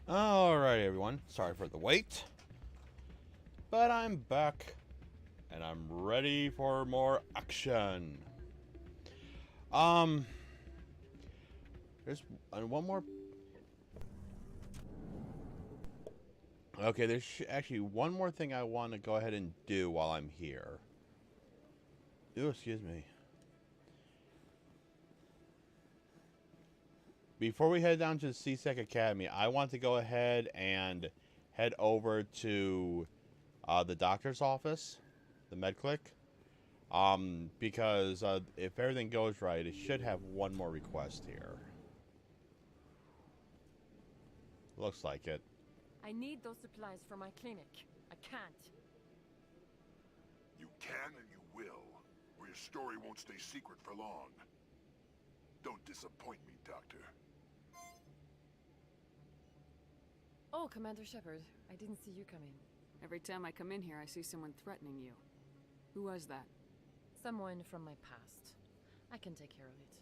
Alright, everyone. Sorry for the wait. But I'm back. And I'm ready for more action. Um... There's one more... Okay, there's actually one more thing I want to go ahead and do while I'm here. Ooh, excuse me. Before we head down to the CSEC Academy, I want to go ahead and head over to the doctor's office, the MedClick. Because if everything goes right, it should have one more request here. Looks like it. I need those supplies for my clinic. I can't. You can and you will, or your story won't stay secret for long. Don't disappoint me, Doctor. Oh, Commander Shepard. I didn't see you come in. Every time I come in here, I see someone threatening you. Who was that? Someone from my past. I can take care of it.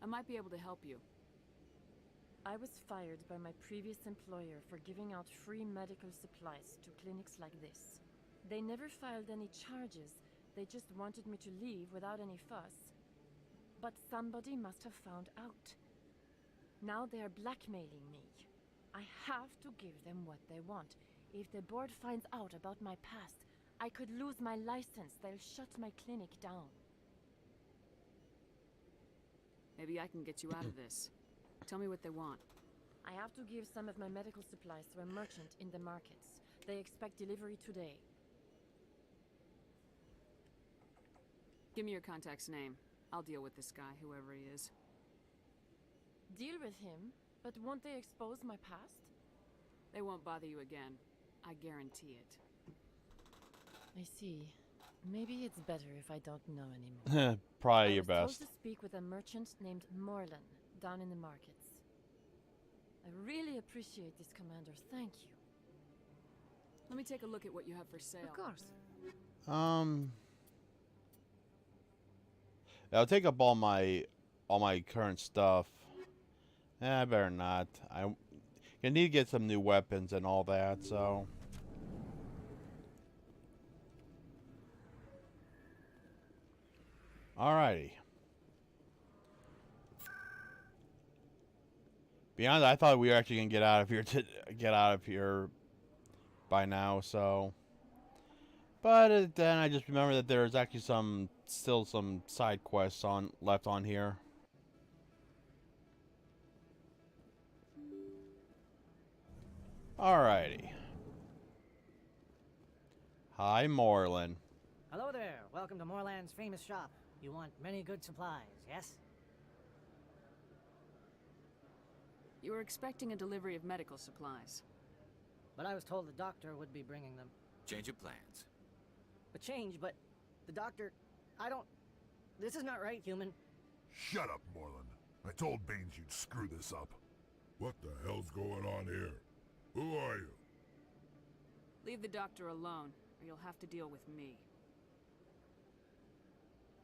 I might be able to help you. I was fired by my previous employer for giving out free medical supplies to clinics like this. They never filed any charges. They just wanted me to leave without any fuss. But somebody must have found out. Now they are blackmailing me. I have to give them what they want. If the board finds out about my past, I could lose my license. They'll shut my clinic down. Maybe I can get you out of this. Tell me what they want. I have to give some of my medical supplies to a merchant in the markets. They expect delivery today. Give me your contact's name. I'll deal with this guy, whoever he is. Deal with him? But won't they expose my past? They won't bother you again. I guarantee it. I see. Maybe it's better if I don't know anymore. Probably your I was best. told to speak with a merchant named Morlan, down in the markets. I really appreciate this, Commander. Thank you. Let me take a look at what you have for sale. Of course. I'll take up all my current stuff. I better not. I need to get some new weapons and all that, so. Alrighty. Beyond, I thought we were actually gonna get out of here by now. So, but then I just remember that there's actually still some side quests left on here. Alrighty. Hi, Morlan. Hello there. Welcome to Morlan's famous shop. You want many good supplies, yes? You were expecting a delivery of medical supplies. But I was told the doctor would be bringing them. Change of plans. A change, but the doctor... I don't... This is not right, human. Shut up, Morlan. I told Baines you'd screw this up. What the hell's going on here? Who are you? Leave the doctor alone, or you'll have to deal with me.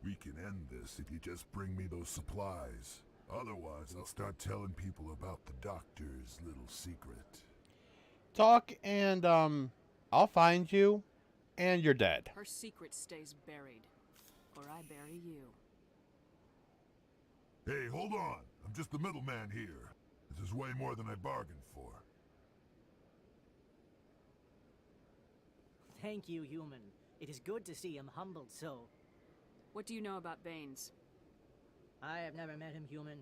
We can end this if you just bring me those supplies. Otherwise, I'll start telling people about the doctor's little secret. Talk and, I'll find you, and you're dead. Her secret stays buried, or I bury you. Hey, hold on. I'm just the middleman here. This is way more than I bargained for. Thank you, human. It is good to see him humbled so. What do you know about Baines? I have never met him, human.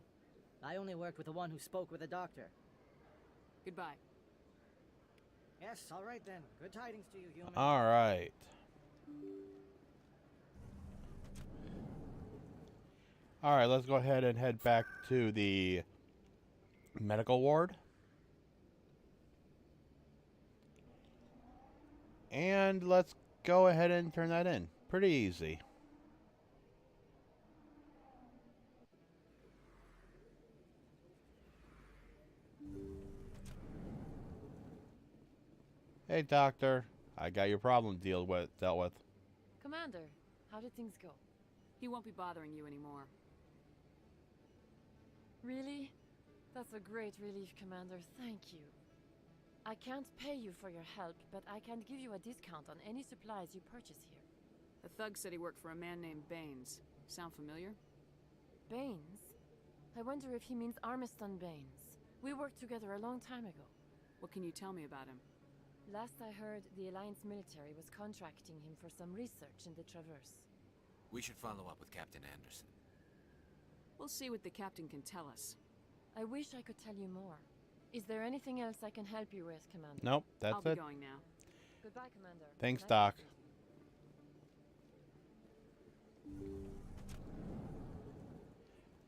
I only worked with the one who spoke with the doctor. Goodbye. Yes, all right then. Good tidings to you, human. Alright. Alright, let's go ahead and head back to the medical ward. And let's go ahead and turn that in. Pretty easy. Hey, Doctor. I got your problem dealt with. Commander, how did things go? He won't be bothering you anymore. Really? That's a great relief, Commander. Thank you. I can't pay you for your help, but I can give you a discount on any supplies you purchase here. The thug said he worked for a man named Baines. Sound familiar? Baines? I wonder if he means Armiston Baines. We worked together a long time ago. What can you tell me about him? Last I heard, the Alliance military was contracting him for some research in the Traverse. We should follow up with Captain Anderson. We'll see what the captain can tell us. I wish I could tell you more. Is there anything else I can help you with, Commander? Nope, that's I'll be it. going now. Goodbye, Commander. Thanks, Nice Doc. talking.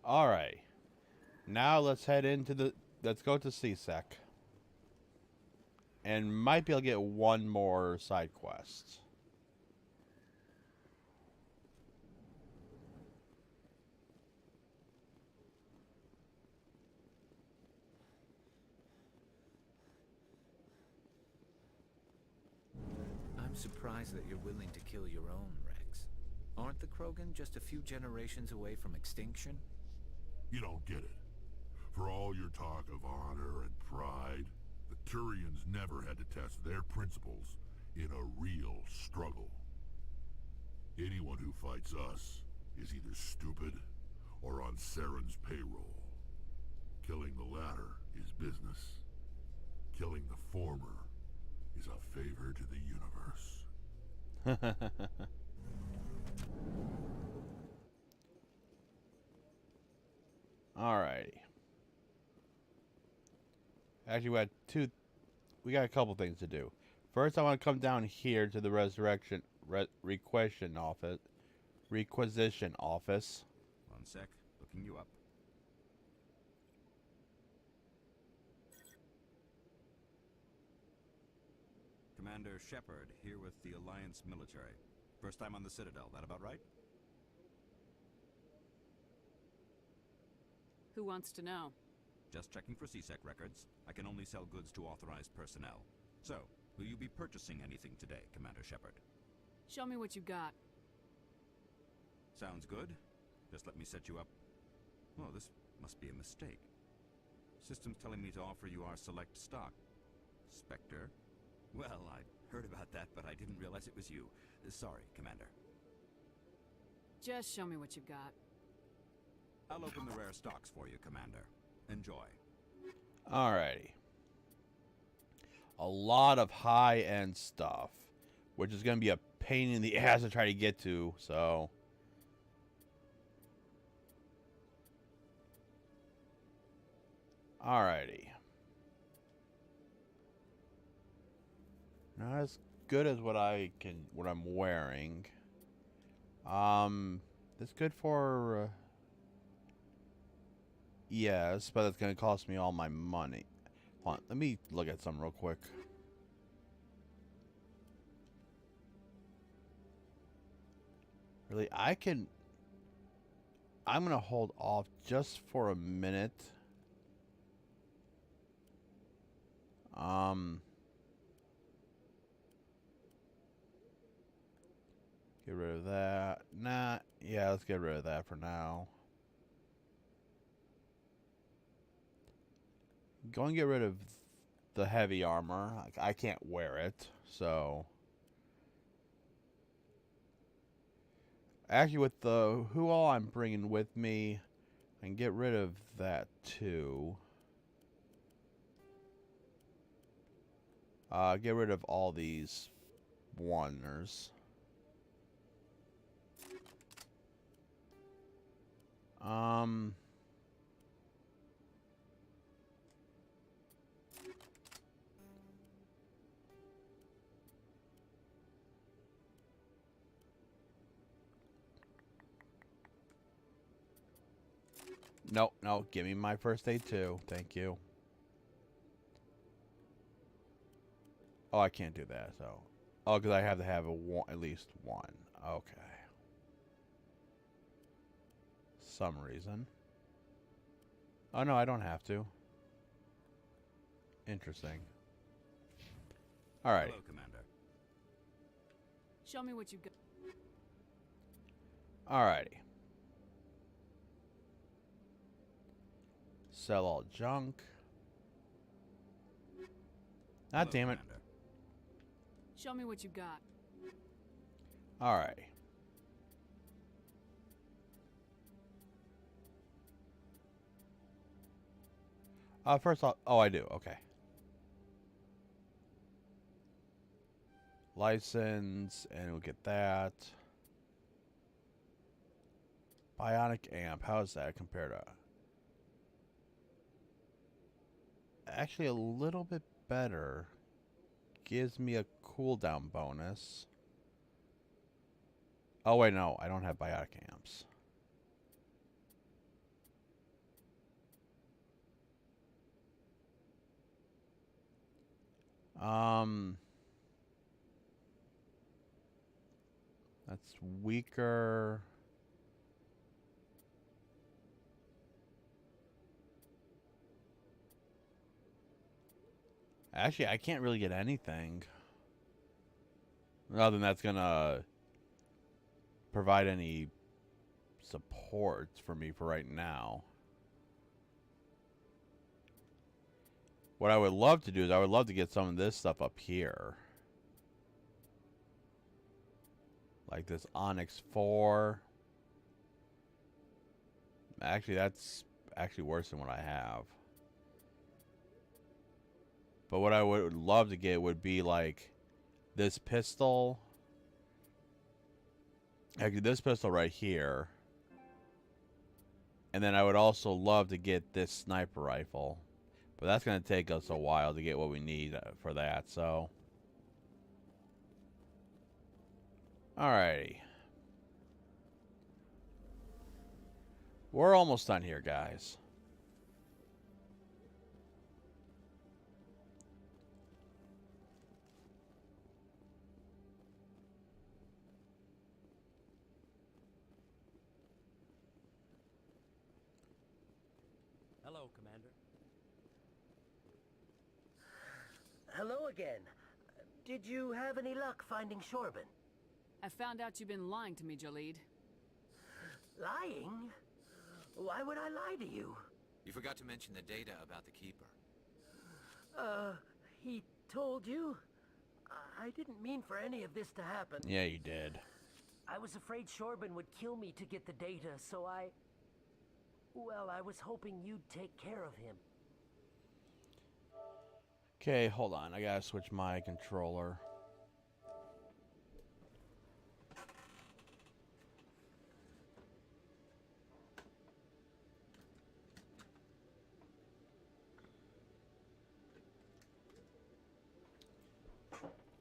All right. Now let's head into the. Let's go to CSEC. And might be able to get one more side quest. I'm surprised that you're willing to kill your own, Rex. Aren't the Krogan just a few generations away from extinction? You don't get it. For all your talk of honor and pride, the Turians never had to test their principles in a real struggle. Anyone who fights us is either stupid or on Saren's payroll. Killing the latter is business. Killing the former is a favor to the universe. Alrighty. Actually, we got a couple things to do. First, I want to come down here to the requisition office. One sec. Looking you up. Commander Shepard, here with the Alliance military. First time on the Citadel, that about right? Who wants to know? Just checking for CSEC records. I can only sell goods to authorized personnel. So, will you be purchasing anything today, Commander Shepard? Show me what you got. Sounds good. Just let me set you up. Well, this must be a mistake. System's telling me to offer you our select stock. Spectre? Well, I heard about that, but I didn't realize it was you. Sorry, Commander. Just show me what you've got. I'll open the rare stocks for you, Commander. Enjoy. Alrighty. A lot of high-end stuff, which is going to be a pain in the ass to try to get to, so... Alrighty. Not as good as what I'm wearing. It's good for... yes, but it's going to cost me all my money. Hold on, let me look at some real quick. Really, I'm going to hold off just for a minute. Get rid of that. Nah, yeah, let's get rid of that for now. Go and get rid of the heavy armor. I can't wear it, so... Actually, with the who all I'm bringing with me, I can get rid of that too. Get rid of all these oneers. No, no, give me my first aid too. Thank you. Oh, I can't do that, so... Oh, because I have to have at least one. Okay. Some reason. Oh, no, I don't have to. Interesting. Alright. Hello, Commander. Show me what you got. Alrighty. sell all junk. Ah, Hello, damn it. Commander. Show me what you got. Alright. First off, oh, I do. Okay. License, and we'll get that. Bionic amp. How does that compare to? Actually, a little bit better. Gives me a cooldown bonus. Oh, wait, no. I don't have bionic amps. That's weaker. Actually, I can't really get anything. Other than that's gonna provide any support for me for right now. What I would love to do is I would love to get some of this stuff up here. Like this Onyx 4. Actually, that's actually worse than what I have. But what I would love to get would be like this pistol. Actually, this pistol right here. And then I would also love to get this sniper rifle. But that's going to take us a while to get what we need for that, so. Alrighty. We're almost done here, guys. Hello, Commander. Hello again. Did you have any luck finding Shorben? I found out you've been lying to me, Jalid. Lying? Why would I lie to you? You forgot to mention the data about the Keeper. He told you? I didn't mean for any of this to happen. Yeah, you did. I was afraid Shorben would kill me to get the data, so well, I was hoping you'd take care of him. Okay, hold on. I gotta switch my controller.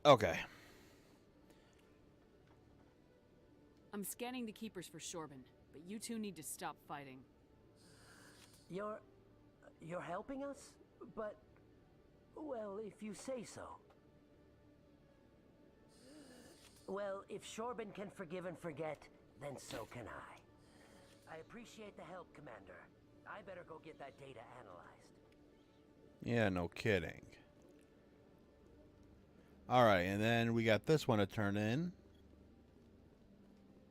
Okay. I'm scanning the Keepers for Shorben, but you two need to stop fighting. You're helping us? But, well, if you say so. Well, if Shorben can forgive and forget, then so can I. I appreciate the help, Commander. I better go get that data analyzed. Yeah, no kidding. Alright, and then we got this one to turn in.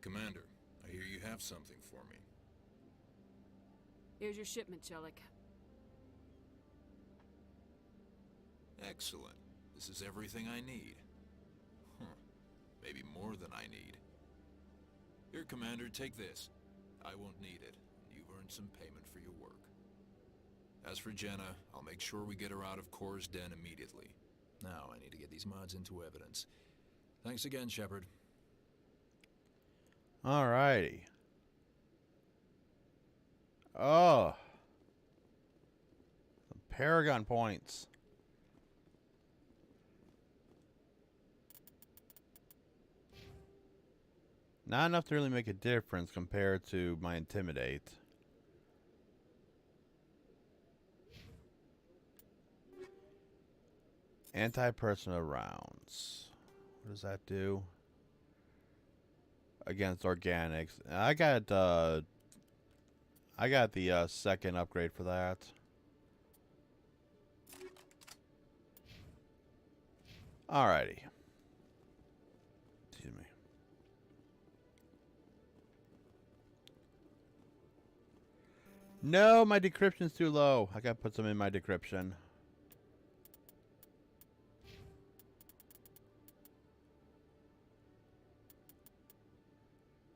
Commander, I hear you have something for me. Here's your shipment, Jellic. Excellent. This is everything I need. Maybe more than I need. Here, Commander, take this. I won't need it. You've earned some payment for your work. As for Jenna, I'll make sure we get her out of Kor's den immediately. Now I need to get these mods into evidence. Thanks again, Shepard. Alrighty. Oh. Some Paragon points. Not enough to really make a difference compared to my Intimidate. Anti-personal rounds. What does that do? Against organics. I got the second upgrade for that. Alrighty. Excuse me. No, my decryption's too low. I gotta put some in my decryption.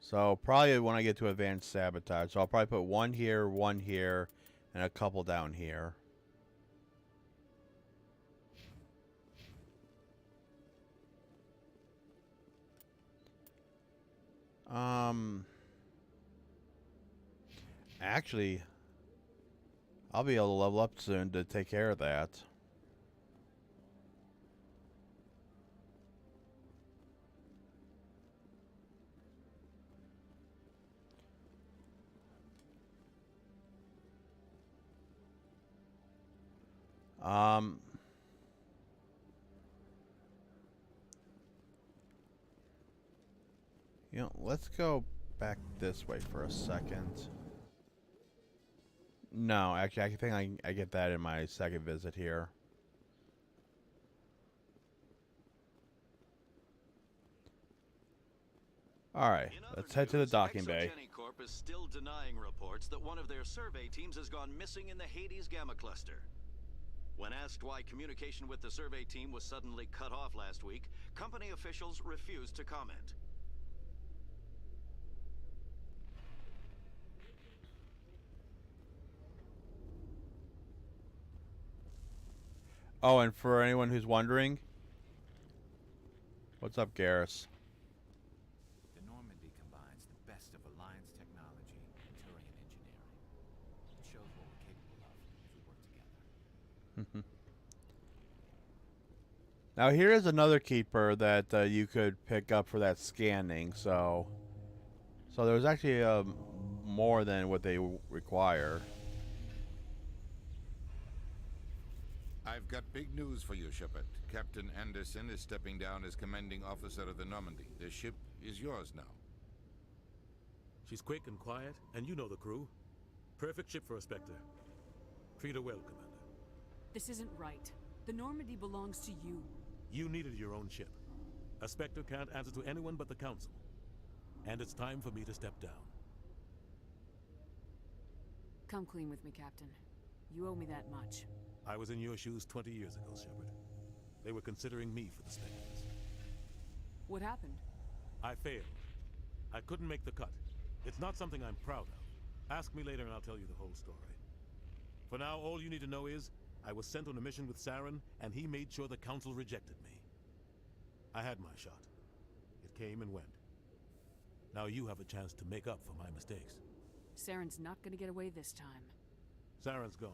So probably when I get to advanced sabotage, so I'll probably put one here, and a couple down here. Actually, I'll be able to level up soon to take care of that. You know, let's go back this way for a second. No, actually, I think I get that in my second visit here. Alright, let's head to the docking bay. Corp is still denying reports that one of their survey teams has gone missing in the Hades Gamma Cluster. When asked why communication with the survey team was suddenly cut off last week, company officials refused to comment. Oh, and for anyone who's wondering, what's up, Garrus? The Normandy combines the best of Alliance technology and Turian engineering. It shows what we're capable of if we work together. Now here is another keeper that you could pick up for that scanning. So there's actually more than what they require. I've got big news for you, Shepard. Captain Anderson is stepping down as commanding officer of the Normandy. The ship is yours now. She's quick and quiet, and you know the crew. Perfect ship for a Spectre. Treat her well, Commander. This isn't right. The Normandy belongs to you. You needed your own ship. A Spectre can't answer to anyone but the Council. And it's time for me to step down. Come clean with me, Captain. You owe me that much. I was in your shoes 20 years ago, Shepard. They were considering me for the Spectres. What happened? I failed. I couldn't make the cut. It's not something I'm proud of. Ask me later and I'll tell you the whole story. For now, all you need to know is, I was sent on a mission with Saren, and he made sure the Council rejected me. I had my shot. It came and went. Now you have a chance to make up for my mistakes. Saren's not gonna get away this time. Saren's gone.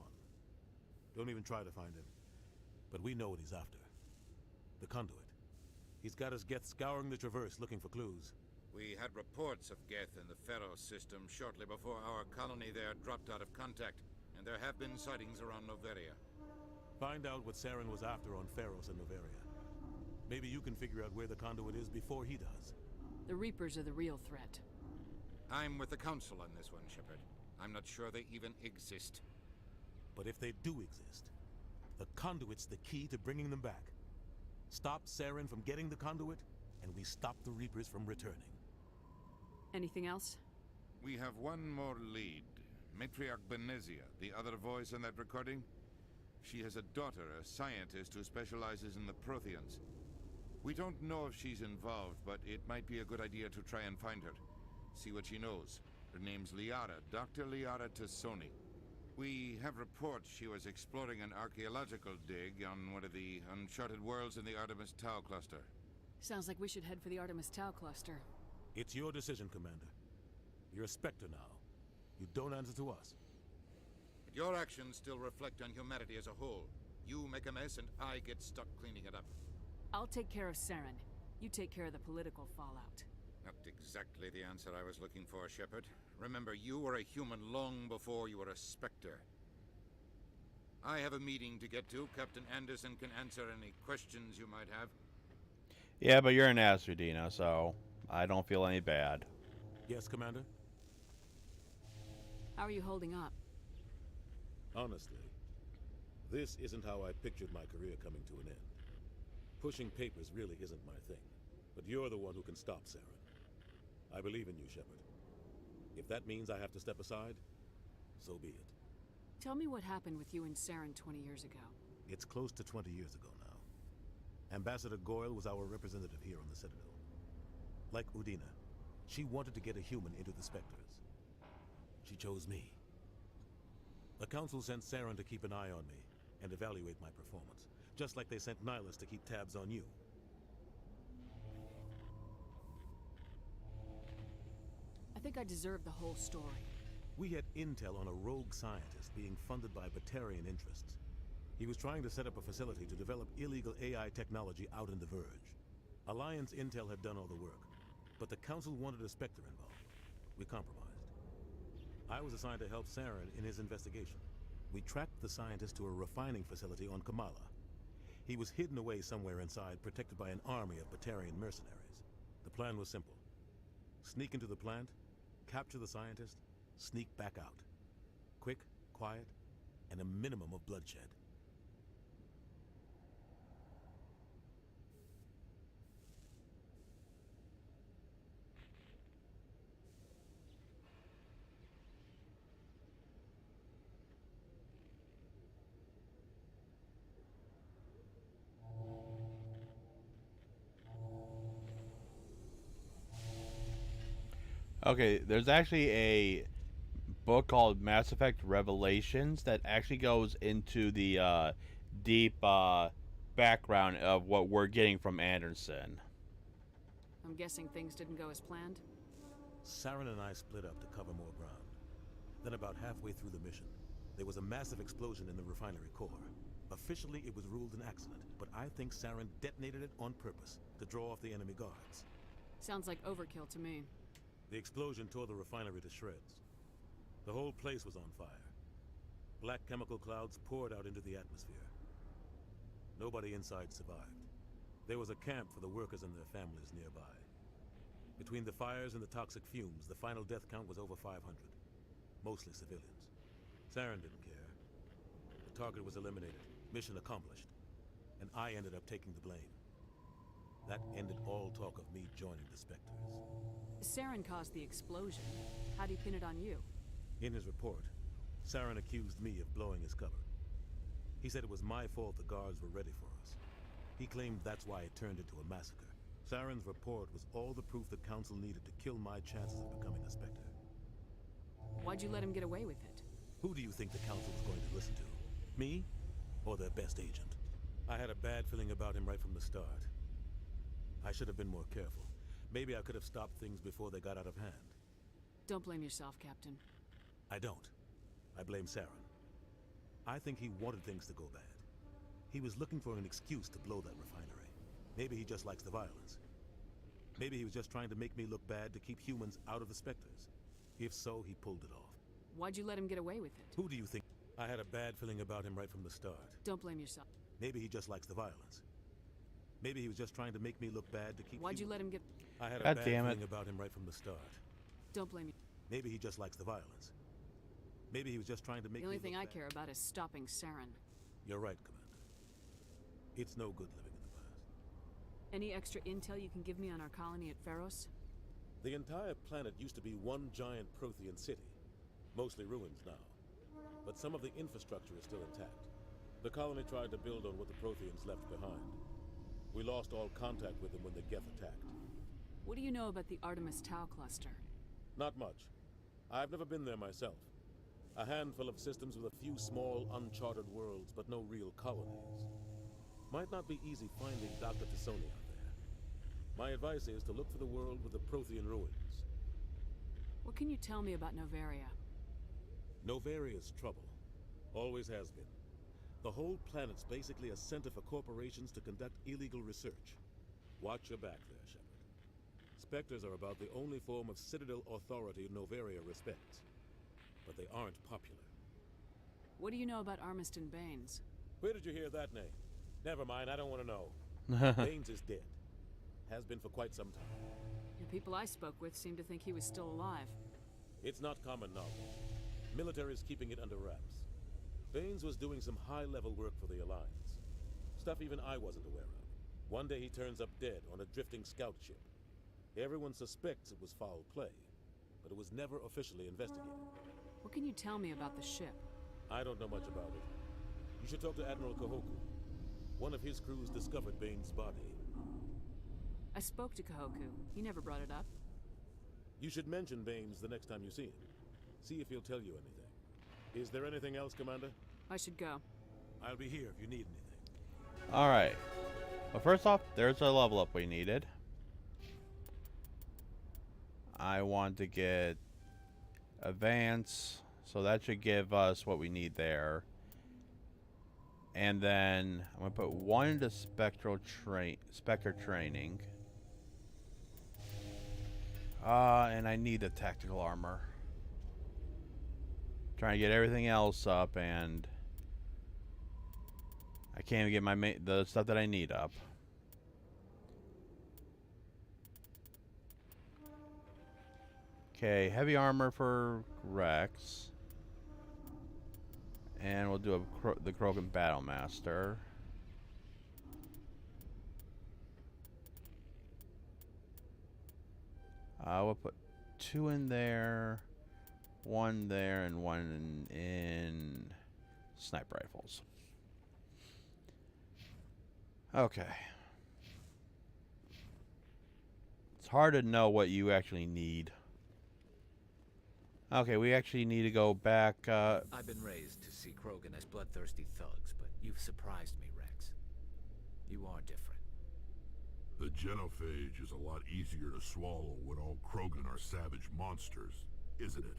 Don't even try to find him. But we know what he's after. The Conduit. He's got his Geth scouring the Traverse looking for clues. We had reports of Geth in the Pharaoh system shortly before our colony there dropped out of contact, and there have been sightings around Noveria. Find out what Saren was after on Pharos and Noveria. Maybe you can figure out where the Conduit is before he does. The Reapers are the real threat. I'm with the Council on this one, Shepard. I'm not sure they even exist. But if they do exist, the Conduit's the key to bringing them back. Stop Saren from getting the Conduit, and we stop the Reapers from returning. Anything else? We have one more lead. Matriarch Benezia, the other voice in that recording. She has a daughter, a scientist who specializes in the Protheans. We don't know if she's involved, but it might be a good idea to try and find her. See what she knows. Her name's Liara, Dr. Liara Tassoni. We have reports she was exploring an archaeological dig on one of the uncharted worlds in the Artemis Tau cluster. Sounds like we should head for the Artemis Tau cluster. It's your decision, Commander. You're a Spectre now. You don't answer to us. But your actions still reflect on humanity as a whole. You make a mess and I get stuck cleaning it up. I'll take care of Saren. You take care of the political fallout. Not exactly the answer I was looking for, Shepard. Remember, you were a human long before you were a Spectre. I have a meeting to get to. Captain Anderson can answer any questions you might have. Yeah, but you're an Asradina, so I don't feel any bad. Yes, Commander? How are you holding up? Honestly, this isn't how I pictured my career coming to an end. Pushing papers really isn't my thing, but you're the one who can stop Saren. I believe in you, Shepard. If that means I have to step aside, so be it. Tell me what happened with you and Saren 20 years ago. It's close to 20 years ago now. Ambassador Goyle was our representative here on the Citadel. Like Udina, she wanted to get a human into the Spectres. She chose me. The Council sent Saren to keep an eye on me and evaluate my performance, just like they sent Nihilus to keep tabs on you. I think I deserve the whole story. We had intel on a rogue scientist being funded by Batarian interests. He was trying to set up a facility to develop illegal AI technology out in the Verge. Alliance intel had done all the work, but the Council wanted a Spectre involved. We compromised. I was assigned to help Saren in his investigation. We tracked the scientist to a refining facility on Kamala. He was hidden away somewhere inside, protected by an army of Batarian mercenaries. The plan was simple. Sneak into the plant, capture the scientist, sneak back out. Quick, quiet, and a minimum of bloodshed. Okay, there's actually a book called Mass Effect Revelations that actually goes into the deep background of what we're getting from Anderson. I'm guessing things didn't go as planned? Saren and I split up to cover more ground. Then about halfway through the mission, there was a massive explosion in the refinery core. Officially, it was ruled an accident, but I think Saren detonated it on purpose to draw off the enemy guards. Sounds like overkill to me. The explosion tore the refinery to shreds. The whole place was on fire. Black chemical clouds poured out into the atmosphere. Nobody inside survived. There was a camp for the workers and their families nearby. Between the fires and the toxic fumes, the final death count was over 500. Mostly civilians. Saren didn't care. The target was eliminated, mission accomplished, and I ended up taking the blame. That ended all talk of me joining the Spectres. Saren caused the explosion. How'd he pin it on you? In his report, Saren accused me of blowing his cover. He said it was my fault the guards were ready for us. He claimed that's why it turned into a massacre. Saren's report was all the proof the Council needed to kill my chances of becoming a Spectre. Why'd you let him get away with it? Who do you think the Council was going to listen to? Me? Or their best agent? I had a bad feeling about him right from the start. I should have been more careful. Maybe I could have stopped things before they got out of hand. Don't blame yourself, Captain. I don't. I blame Saren. I think he wanted things to go bad. He was looking for an excuse to blow that refinery. Maybe he just likes the violence. Maybe he was just trying to make me look bad to keep humans out of the Spectres. If so, he pulled it off. Why'd you let him get away with it? Who do you think? I had a bad feeling about him right from the start. Don't blame yourself. Maybe he just likes the violence. Maybe he was just trying to make me look bad to keep Why'd you let him get... I had a God bad damn it. feeling about him right from the start. Don't blame you. Maybe he just likes the violence. Maybe he was just trying to make The only me thing look I bad. care about is stopping Saren. You're right, Commander. It's no good living in the past. Any extra intel you can give me on our colony at Feros? The entire planet used to be one giant Prothean city. Mostly ruins now. But some of the infrastructure is still intact. The colony tried to build on what the Protheans left behind. We lost all contact with them when the Geth attacked. What do you know about the Artemis Tau cluster? Not much. I've never been there myself. A handful of systems with a few small, uncharted worlds, but no real colonies. Might not be easy finding Dr. T'Soni out there. My advice is to look for the world with the Prothean ruins. What can you tell me about Noveria? Novaria's trouble. Always has been. The whole planet's basically a center for corporations to conduct illegal research. Watch your back there, Shepard. Spectres are about the only form of Citadel authority Noveria respects. But they aren't popular. What do you know about Armiston Baines? Where did you hear that name? Never mind, I don't want to know. Baines is dead. Has been for quite some time. The people I spoke with seemed to think he was still alive. It's not common knowledge. Military's keeping it under wraps. Baines was doing some high-level work for the Alliance. Stuff even I wasn't aware of. One day he turns up dead on a drifting scout ship. Everyone suspects it was foul play, but it was never officially investigated. What can you tell me about the ship? I don't know much about it. You should talk to Admiral Kahoku. One of his crews discovered Bane's body. I spoke to Kahoku. He never brought it up. You should mention Baines the next time you see him. See if he'll tell you anything. Is there anything else, Commander? I should go. I'll be here if you need anything. Alright. Well, first off, there's a level up we needed. I want to get advance, so that should give us what we need there. And then I'm gonna put one into Spectre training. And I need the tactical armor. Trying to get everything else up, and I can't even get the stuff that I need up. Okay, heavy armor for Rex. And we'll do the Krogan Battlemaster. We'll put 2 in there, 1 there, and 1 in sniper rifles. Okay. It's hard to know what you actually need. Okay, we actually need to go back. I've been raised to see Krogan as bloodthirsty thugs, but you've surprised me, Rex. You are different. The genophage is a lot easier to swallow when all Krogan are savage monsters, isn't it?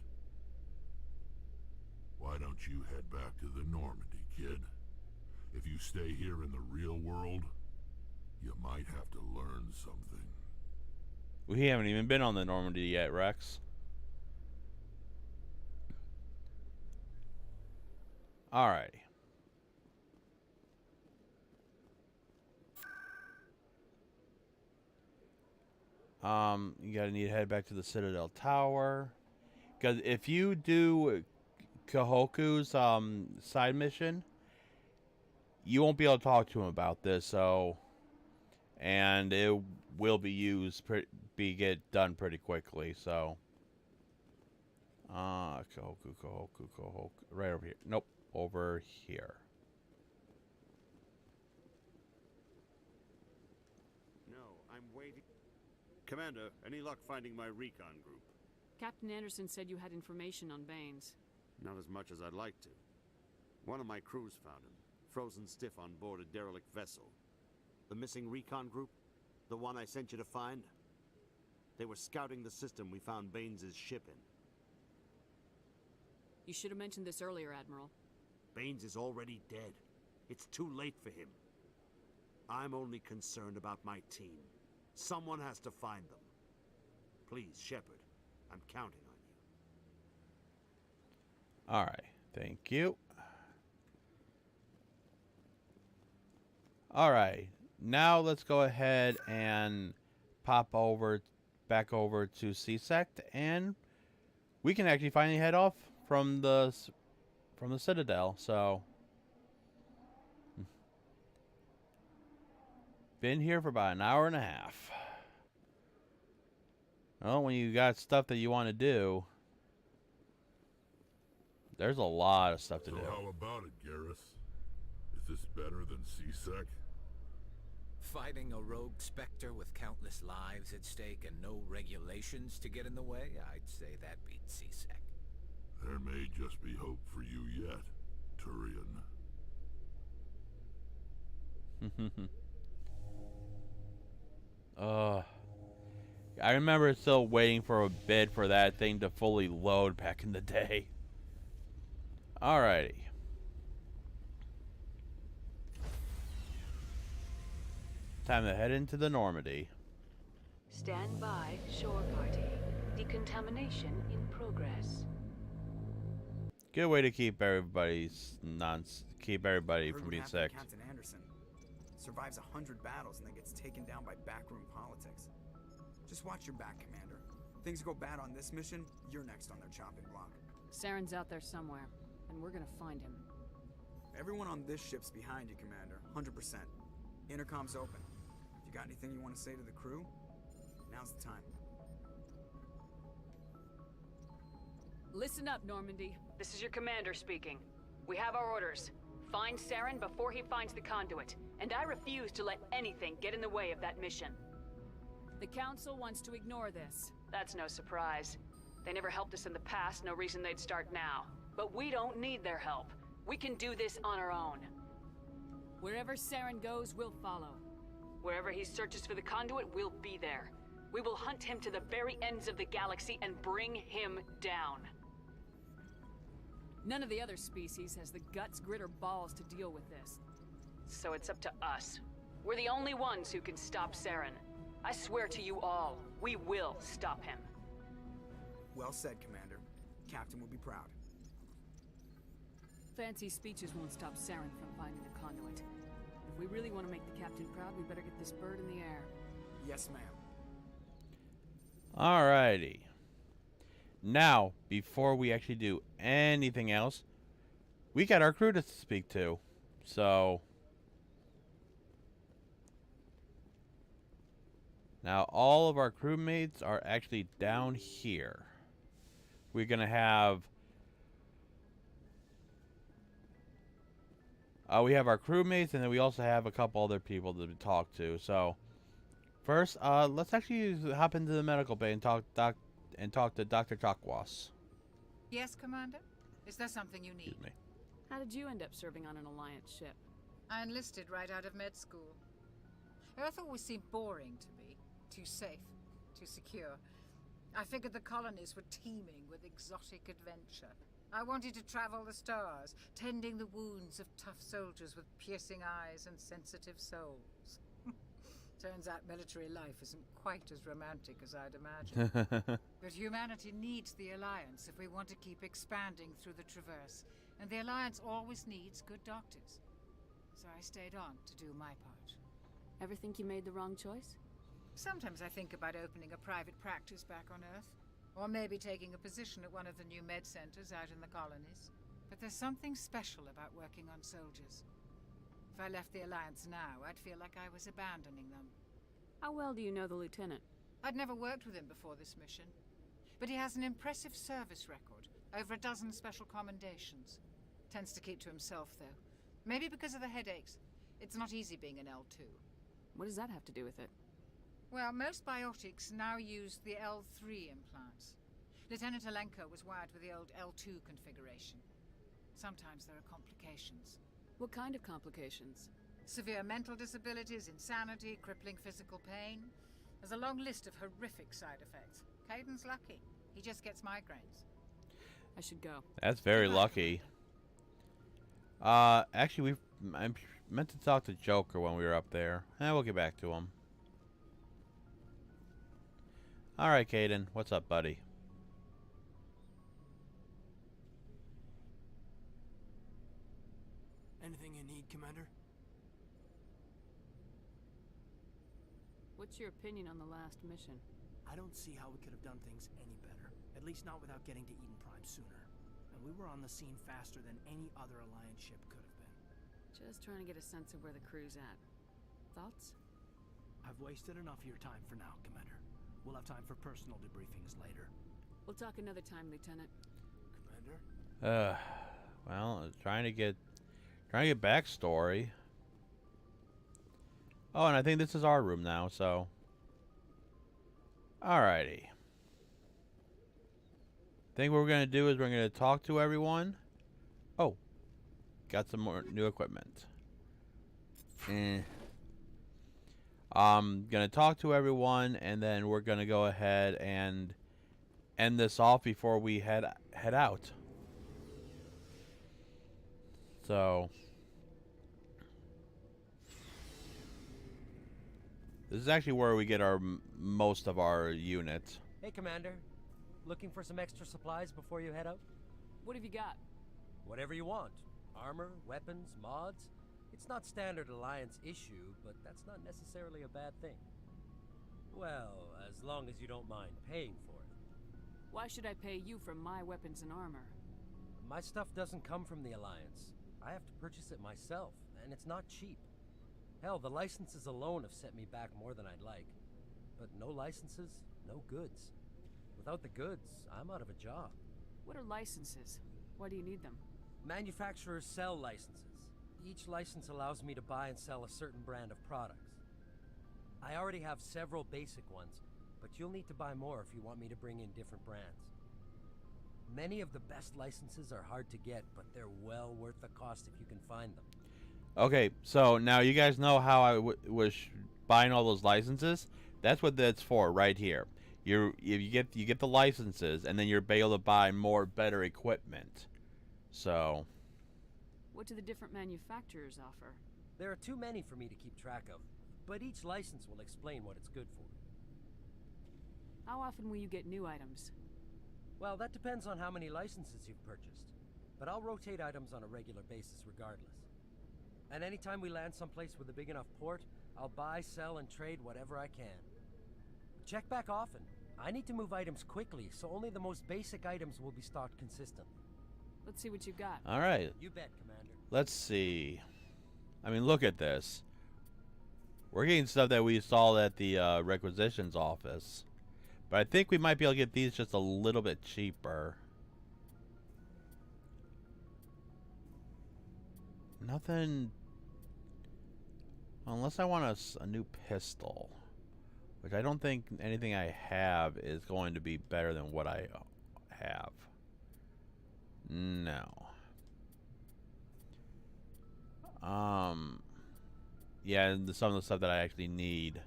Why don't you head back to the Normandy, kid? If you stay here in the real world, you might have to learn something. We haven't even been on the Normandy yet, Rex. Alright. You gotta need to head back to the Citadel Tower. Because if you do Kahoku's side mission, you won't be able to talk to him about this, so... And it will be used, get done pretty quickly, so... Kahoku. Right over here. Nope. Over here. No, I'm waiting. Commander, any luck finding my recon group? Captain Anderson said you had information on Baines. Not as much as I'd like to. One of my crews found him, frozen stiff on board a derelict vessel. The missing recon group? The one I sent you to find? They were scouting the system we found Baines' ship in. You should have mentioned this earlier, Admiral. Baines is already dead. It's too late for him. I'm only concerned about my team. Someone has to find them. Please, Shepard, I'm counting on you. Alright, thank you. Alright, now let's go ahead and pop back over to C-Sect, and we can actually finally head off from the Citadel, so... Been here for about an hour and a half. Well, when you got stuff that you want to do, there's a lot of stuff to do. How about it, Garrus? Is this better than C-Sec? Fighting a rogue Spectre with countless lives at stake and no regulations to get in the way? I'd say that beats C-Sec. There may just be hope for you yet, Turian. I remember still waiting for a bit for that thing to fully load back in the day. Alrighty. Time to head into the Normandy. Stand by, shore party. Decontamination in progress. Good way to keep everybody from being sick. Captain Anderson survives 100 battles and then gets taken down by backroom politics. Just watch your back, Commander. Things go bad on this mission, you're next on their chopping block. Saren's out there somewhere, and we're gonna find him. Everyone on this ship's behind you, Commander. 100%. Intercom's open. If you got anything you want to say to the crew, now's the time. Listen up, Normandy. This is your commander speaking. We have our orders. Find Saren before he finds the conduit, and I refuse to let anything get in the way of that mission. The Council wants to ignore this. That's no surprise. They never helped us in the past, no reason they'd start now. But we don't need their help. We can do this on our own. Wherever Saren goes, we'll follow. Wherever he searches for the conduit, we'll be there. We will hunt him to the very ends of the galaxy and bring him down. None of the other species has the guts, grit, or balls to deal with this. So it's up to us. We're the only ones who can stop Saren. I swear to you all, we will stop him. Well said, Commander. Captain will be proud. Fancy speeches won't stop Saren from finding the conduit. If we really want to make the captain proud, we better get this bird in the air. Yes, ma'am. Alrighty. Now, before we actually do anything else, we got our crew to speak to. So, now all of our crewmates are actually down here. We're going to have... we have our crewmates, and then we also have a couple other people to talk to. So, first, let's actually hop into the medical bay and talk to Dr. Chakwas. Yes, Commander? Is there something you need? Excuse me. How did you end up serving on an Alliance ship? I enlisted right out of med school. Earth always seemed boring to me. Too safe, too secure. I figured the colonies were teeming with exotic adventure. I wanted to travel the stars, tending the wounds of tough soldiers with piercing eyes and sensitive souls. Turns out military life isn't quite as romantic as I'd imagined. But humanity needs the Alliance if we want to keep expanding through the Traverse, and the Alliance always needs good doctors. So I stayed on to do my part. Ever think you made the wrong choice? Sometimes I think about opening a private practice back on Earth. Or maybe taking a position at one of the new med centers out in the colonies. But there's something special about working on soldiers. If I left the Alliance now, I'd feel like I was abandoning them. How well do you know the Lieutenant? I'd never worked with him before this mission. But he has an impressive service record. Over a dozen special commendations. Tends to keep to himself, though. Maybe because of the headaches. It's not easy being an L2. What does that have to do with it? Well, most biotics now use the L3 implants. Lieutenant Alenko was wired with the old L2 configuration. Sometimes there are complications. What kind of complications? Severe mental disabilities, insanity, crippling physical pain. There's a long list of horrific side effects. Caden's lucky. He just gets migraines. I should go. That's very lucky. Actually, I meant to talk to Joker when we were up there. We'll get back to him. Alright, Caden. What's up, buddy? Anything you need, Commander? What's your opinion on the last mission? I don't see how we could have done things any better. At least not without getting to Eden Prime sooner. And we were on the scene faster than any other Alliance ship could have been. Just trying to get a sense of where the crew's at. Thoughts? I've wasted enough of your time for now, Commander. We'll have time for personal debriefings later. We'll talk another time, Lieutenant. Commander? Well, trying to get backstory. Oh, and I think this is our room now, so. Alrighty. I think what we're going to do is we're going to talk to everyone. Oh. Got some more new equipment. Gonna talk to everyone, and then we're gonna go ahead and end this off before we head out. So this is actually where we get our most of our units. Hey, Commander. Looking for some extra supplies before you head out? What have you got? Whatever you want. Armor, weapons, mods. It's not standard Alliance issue, but that's not necessarily a bad thing. Well, as long as you don't mind paying for it. Why should I pay you for my weapons and armor? My stuff doesn't come from the Alliance. I have to purchase it myself, and it's not cheap. Hell, the licenses alone have set me back more than I'd like. But no licenses, no goods. Without the goods, I'm out of a job. What are licenses? Why do you need them? Manufacturers sell licenses. Each license allows me to buy and sell a certain brand of products. I already have several basic ones, but you'll need to buy more if you want me to bring in different brands. Many of the best licenses are hard to get, but they're well worth the cost if you can find them. Okay, so now you guys know how I was buying all those licenses. That's what that's for, right here. You get the licenses, and then you're able to buy more, better equipment. So, What do the different manufacturers offer? there are too many for me to keep track of, but each license will explain what it's good for. How often will you get new items? Well, that depends on how many licenses you've purchased, but I'll rotate items on a regular basis regardless. And anytime we land someplace with a big enough port, I'll buy, sell, and trade whatever I can. Check back often. I need to move items quickly, so only the most basic items will be stocked consistently. Let's see what you got. all right. You bet, Commander. Let's see. I mean, look at this. We're getting stuff that we saw at the requisitions office. But I think we might be able to get these just a little bit cheaper. Nothing... Unless I want a new pistol. Which I don't think anything I have is going to be better than what I have. No. Yeah, and some of the stuff that I actually need,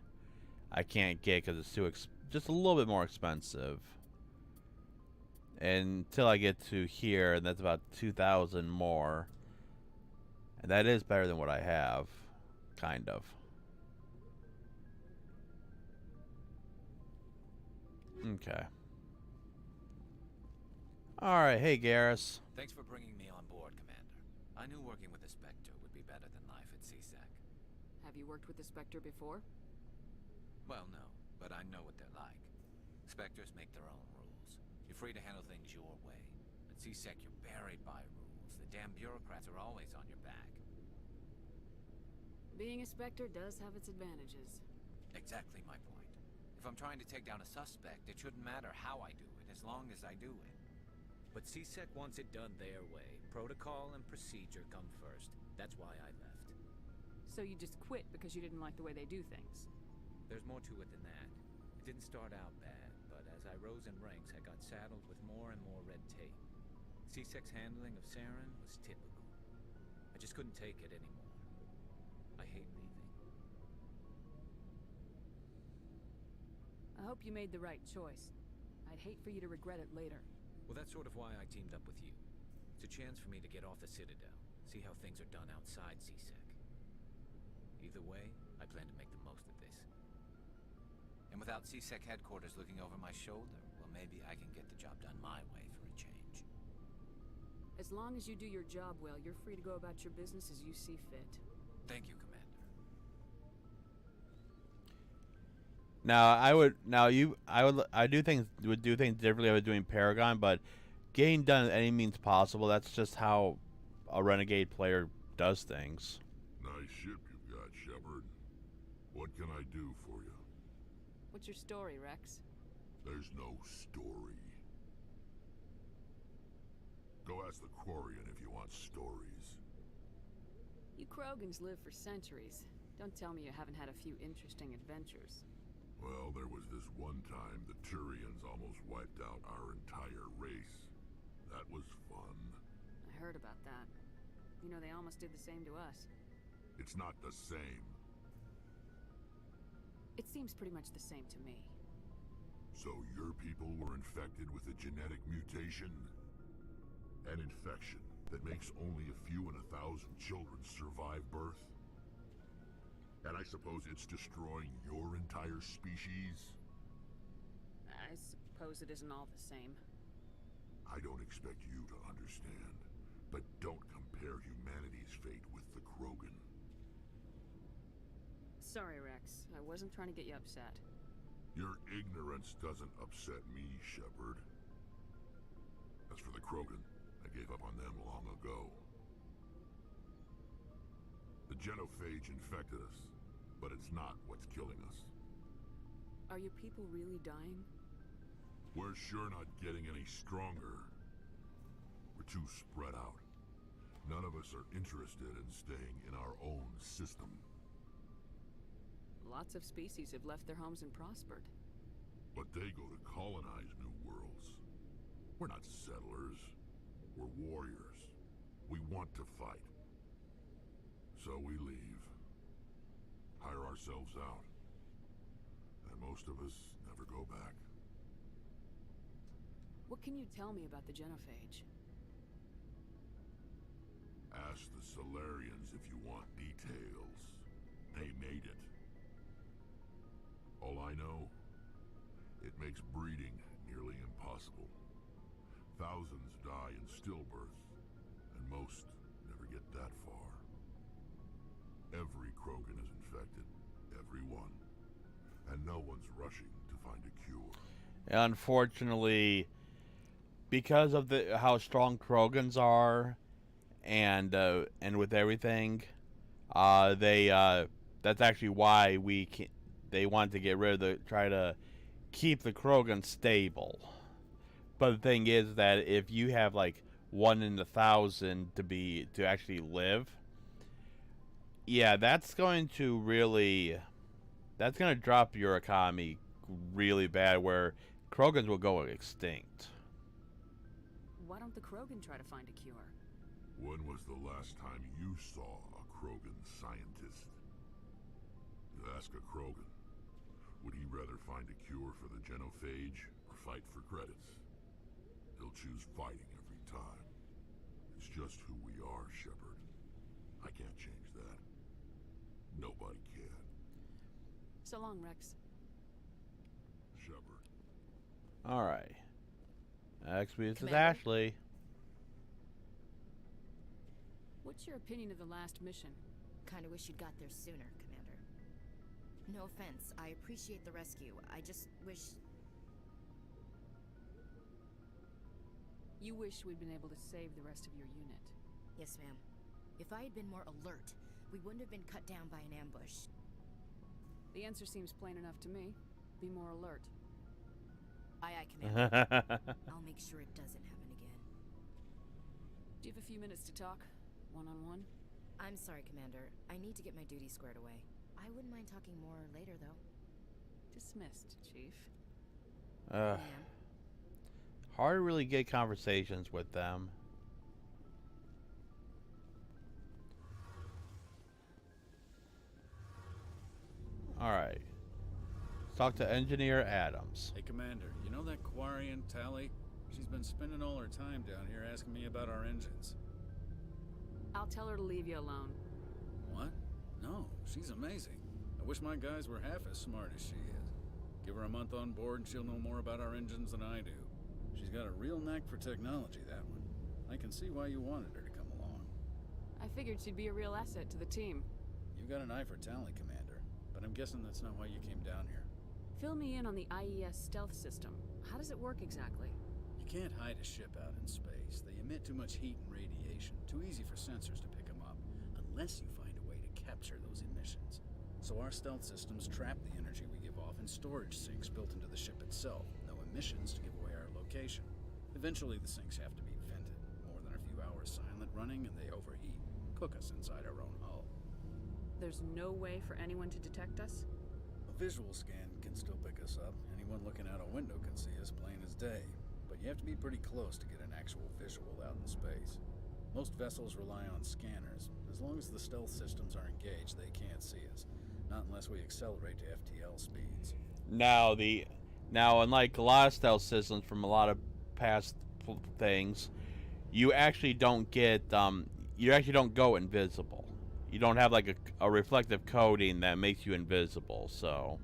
I can't get because it's too just a little bit more expensive. Until I get to here, and that's about 2,000 more. And that is better than what I have, kind of. Okay. Alright, hey Garrus. Thanks for bringing me on board, Commander. I knew working with the Spectre would be better than life at CSEC. Have you worked with the Spectre before? Well, no, but I know what they're like. Spectres make their own rules. You're free to handle things your way. At CSEC, you're buried by rules. The damn bureaucrats are always on your back. Being a Spectre does have its advantages. Exactly my point. If I'm trying to take down a suspect, it shouldn't matter how I do it, as long as I do it. But CSEC wants it done their way. Protocol and procedure come first. That's why I left. So you just quit because you didn't like the way they do things? There's more to it than that. It didn't start out bad, but as I rose in ranks, I got saddled with more and more red tape. CSEC's handling of Saren was typical. I just couldn't take it anymore. I hate leaving. I hope you made the right choice. I'd hate for you to regret it later. Well, that's sort of why I teamed up with you. It's a chance for me to get off the Citadel, see how things are done outside CSEC. Either way, I plan to make the most of this. And without CSEC headquarters looking over my shoulder, well, maybe I can get the job done my way for a change. As long as you do your job well, you're free to go about your business as you see fit. Thank you, Commander. Now I do things differently. I was doing Paragon, but getting done at any means possible. That's just how a Renegade player does things. Nice ship you've got, Shepard. What can I do for you? What's your story, Rex? There's no story. Go ask the Quarian if you want stories. You Krogans live for centuries. Don't tell me you haven't had a few interesting adventures. Well, there was this one time the Turians almost wiped out our entire race. That was fun. I heard about that. You know, they almost did the same to us. It's not the same. It seems pretty much the same to me. So your people were infected with a genetic mutation? An infection that makes only a few in 1,000 children survive birth? And I suppose it's destroying your entire species? I suppose it isn't all the same. I don't expect you to understand, but don't compare humanity's fate with the Krogan. Sorry, Rex. I wasn't trying to get you upset. Your ignorance doesn't upset me, Shepard. As for the Krogan, I gave up on them long ago. The genophage infected us, but it's not what's killing us. Are your people really dying? We're sure not getting any stronger. We're too spread out. None of us are interested in staying in our own system. Lots of species have left their homes and prospered. But they go to colonize new worlds. We're not settlers. We're warriors. We want to fight. So we leave. Hire ourselves out. And most of us never go back. What can you tell me about the Genophage? Ask the Solarians if you want details. They made it. All I know, it makes breeding nearly impossible. Thousands die in stillbirth, and most never get that far. Every Krogan is infected. Every one. And no one's rushing to find a cure. Unfortunately, because of how strong Krogans are, and with everything, that's actually why they wanted to get rid of try to keep the Krogan stable. But the thing is that if you have like 1 in 1,000 to actually live, yeah, that's going to drop your economy really bad, where Krogans will go extinct. Why don't the Krogan try to find a cure? When was the last time you saw a Krogan scientist? You ask a Krogan, would he rather find a cure for the Genophage or fight for credits? He'll choose fighting every time. It's just who we are, Shepard. I can't change that. Nobody can. So long, Rex. Shepard. Alright. Next week is Commander? Ashley. What's your opinion of the last mission? Kinda wish you'd got there sooner, Commander. No offense, I appreciate the rescue. I just wish... You wish we'd been able to save the rest of your unit. Yes, ma'am. If I had been more alert, we wouldn't have been cut down by an ambush. The answer seems plain enough to me. Be more alert. Aye, aye, Commander. I'll make sure it doesn't happen again. Do you have a few minutes to talk? One-on-one? I'm sorry, Commander. I need to get my duties squared away. I wouldn't mind talking more later, though. Dismissed, Chief. Hard to really get conversations with them. Alright. Let's talk to Engineer Adams. Hey, Commander, you know that Quarian, Tally? She's been spending all her time down here asking me about our engines. I'll tell her to leave you alone. What? No, she's amazing. I wish my guys were half as smart as she is. Give her a month on board and she'll know more about our engines than I do. She's got a real knack for technology, that one. I can see why you wanted her to come along. I figured she'd be a real asset to the team. You got an eye for Tally, Commander, but I'm guessing that's not why you came down here. Fill me in on the IES stealth system. How does it work exactly? You can't hide a ship out in space. They emit too much heat and radiation. Too easy for sensors to pick them up, unless you find a way to capture those emissions. So our stealth systems trap the energy we give off in storage sinks built into the ship itself. No emissions to give away our location. Eventually the sinks have to be vented. More than a few hours silent running and they overheat. Cook us inside our own hull. There's no way for anyone to detect us? A visual scan can still pick us up. Anyone looking out a window can see us plain as day. But you have to be pretty close to get an actual visual out in space. Most vessels rely on scanners. As long as the stealth systems are engaged, they can't see us. Not unless we accelerate to FTL speeds. Now, unlike a lot of stealth systems from a lot of past things, you actually don't get, you actually don't go invisible. You don't have like a reflective coating that makes you invisible, so.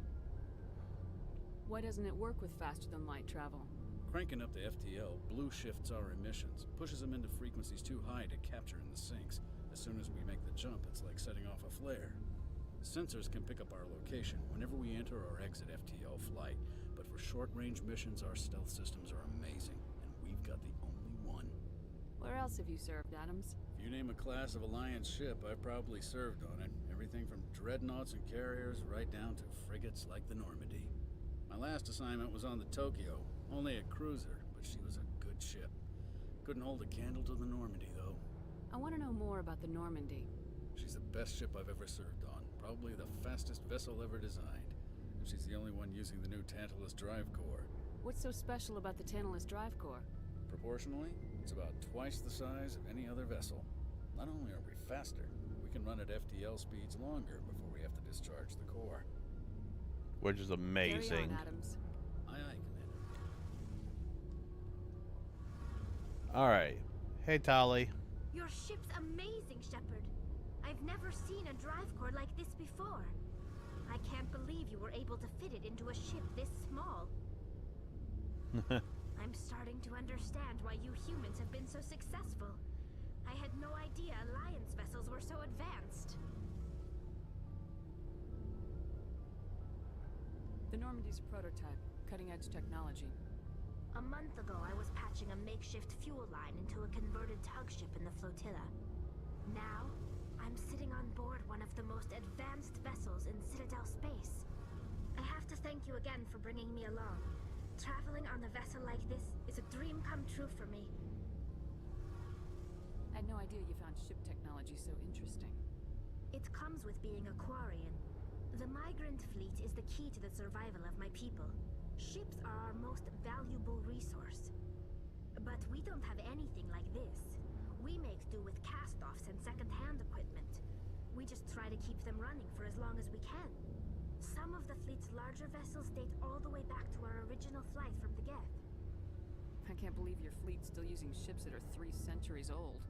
Why doesn't it work with faster than light travel? Cranking up the FTL blue shifts our emissions, pushes them into frequencies too high to capture in the sinks. As soon as we make the jump, it's like setting off a flare. Sensors can pick up our location whenever we enter or exit FTL flight, but for short-range missions, our stealth systems are amazing, and we've got the only one. Where else have you served, Adams? If you name a class of Alliance ship, I've probably served on it. Everything from dreadnoughts and carriers right down to frigates like the Normandy. My last assignment was on the Tokyo, only a cruiser, but she was a good ship. Couldn't hold a candle to the Normandy, though. I want to know more about the Normandy. She's the best ship I've ever served on. Probably the fastest vessel ever designed. And she's the only one using the new Tantalus drive core. What's so special about the Tantalus drive core? Proportionally, it's about twice the size of any other vessel. Not only are we faster, we can run at FTL speeds longer before we have to discharge the core. Which is amazing. Carry on, Adams. Aye, aye, Commander. Alright. Hey, Tali. Your ship's amazing, Shepard. I've never seen a drive core like this before. I can't believe you were able to fit it into a ship this small. I'm starting to understand why you humans have been so successful. I had no idea Alliance vessels were so advanced. The Normandy's a prototype, cutting-edge technology. A month ago, I was patching a makeshift fuel line into a converted tug ship in the flotilla. Now, I'm sitting on board one of the most advanced vessels in Citadel space. I have to thank you again for bringing me along. Traveling on a vessel like this is a dream come true for me. I had no idea you found ship technology so interesting. It comes with being a Quarian. The migrant fleet is the key to the survival of my people. Ships are our most valuable resource. But we don't have anything like this. We make do with cast-offs and second-hand equipment. We just try to keep them running for as long as we can. Some of the fleet's larger vessels date all the way back to our original flight from the Geth. I can't believe your fleet's still using ships that are 3 centuries old.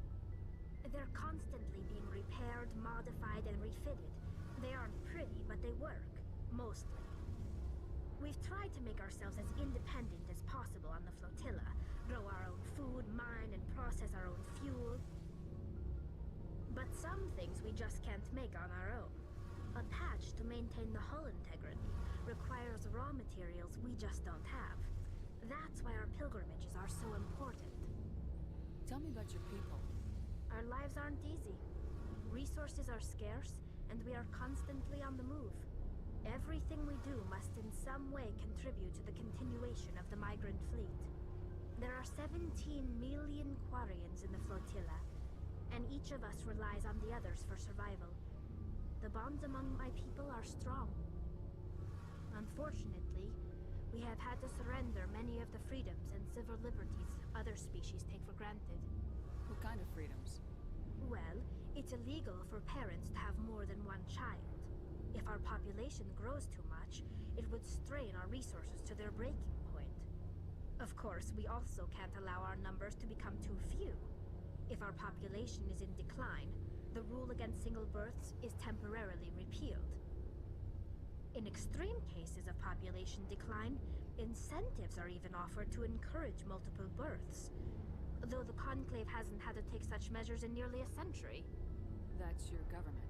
They're constantly being repaired, modified, and refitted. They aren't pretty, but they work. Mostly. We've tried to make ourselves as independent as possible on the flotilla. Grow our own food, mine, and process our own fuel. But some things we just can't make on our own. A patch to maintain the hull integrity requires raw materials we just don't have. That's why our pilgrimages are so important. Tell me about your people. Our lives aren't easy. Resources are scarce, and we are constantly on the move. Everything we do must in some way contribute to the continuation of the migrant fleet. There are 17 million Quarians in the flotilla, and each of us relies on the others for survival. The bonds among my people are strong. Unfortunately, we have had to surrender many of the freedoms and civil liberties other species take for granted. What kind of freedoms? Well, it's illegal for parents to have more than one child. If our population grows too much, it would strain our resources to their breaking point. Of course, we also can't allow our numbers to become too few. If our population is in decline, the rule against single births is temporarily repealed. In extreme cases of population decline, incentives are even offered to encourage multiple births. Though the Conclave hasn't had to take such measures in nearly a century. That's your government.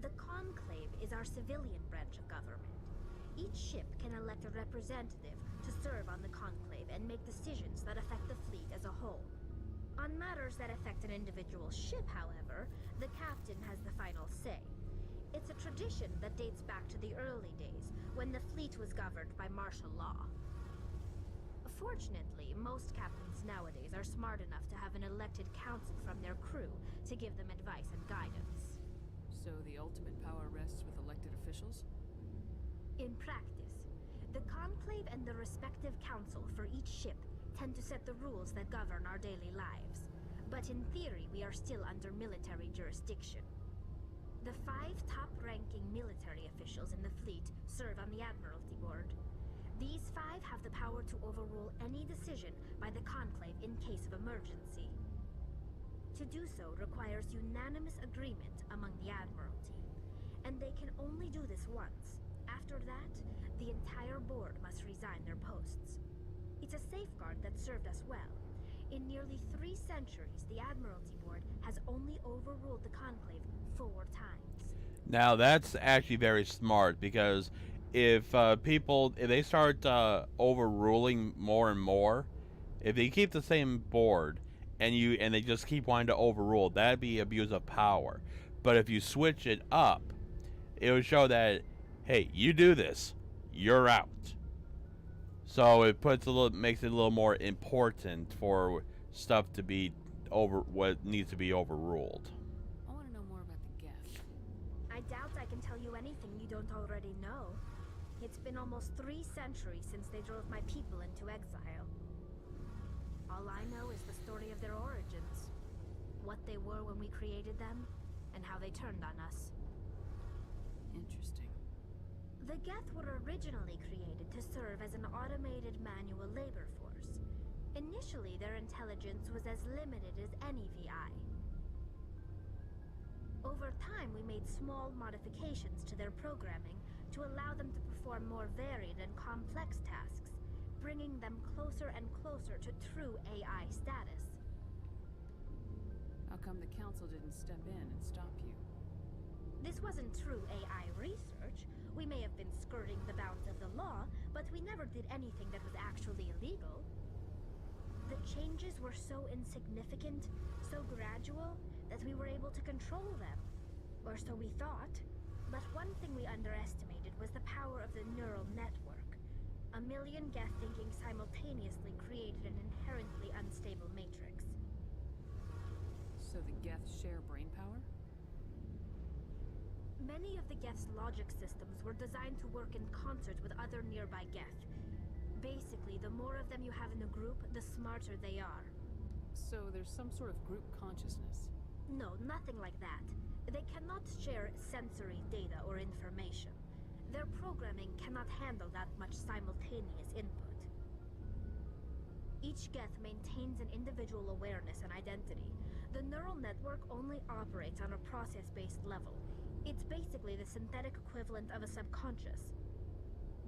The Conclave is our civilian branch of government. Each ship can elect a representative to serve on the Conclave and make decisions that affect the fleet as a whole. On matters that affect an individual ship, however, the captain has the final say. It's a tradition that dates back to the early days, when the fleet was governed by martial law. Fortunately, most captains nowadays are smart enough to have an elected council from their crew to give them advice and guidance. So the ultimate power rests with elected officials? In practice, the Conclave and the respective council for each ship tend to set the rules that govern our daily lives. But in theory, we are still under military jurisdiction. The 5 top-ranking military officials in the fleet serve on the Admiralty Board. These 5 have the power to overrule any decision by the Conclave in case of emergency. To do so requires unanimous agreement among the Admiralty, and they can only do this once. After that, the entire board must resign their posts. It's a safeguard that served us well. In nearly 3 centuries, the Admiralty Board has only overruled the Conclave 4 times. Now that's actually very smart, because if they start overruling more and more, if they keep the same board and they just keep wanting to overrule, that'd be abuse of power. But if you switch it up, it would show that, hey, you do this, you're out. So it makes it a little more important for stuff to be what needs to be overruled. I want to know more about the Geth. I doubt I can tell you anything you don't already know. It's been almost 3 centuries since they drove my people into exile. All I know is the story of their origins. What they were when we created them, and how they turned on us. Interesting. The Geth were originally created to serve as an automated manual labor force. Initially, their intelligence was as limited as any VI. Over time, we made small modifications to their programming to allow them to perform more varied and complex tasks, bringing them closer and closer to true AI status. How come the Council didn't step in and stop you? This wasn't true AI research. We may have been skirting the bounds of the law, but we never did anything that was actually illegal. The changes were so insignificant, so gradual, that we were able to control them. Or so we thought. But one thing we underestimated was the power of the neural network. 1 million Geth thinking simultaneously created an inherently unstable matrix. So the Geth share brain power? Many of the Geth's logic systems were designed to work in concert with other nearby Geth. Basically, the more of them you have in a group, the smarter they are. So there's some sort of group consciousness? No, nothing like that. They cannot share sensory data or information. Their programming cannot handle that much simultaneous input. Each Geth maintains an individual awareness and identity. The neural network only operates on a process-based level. It's basically the synthetic equivalent of a subconscious.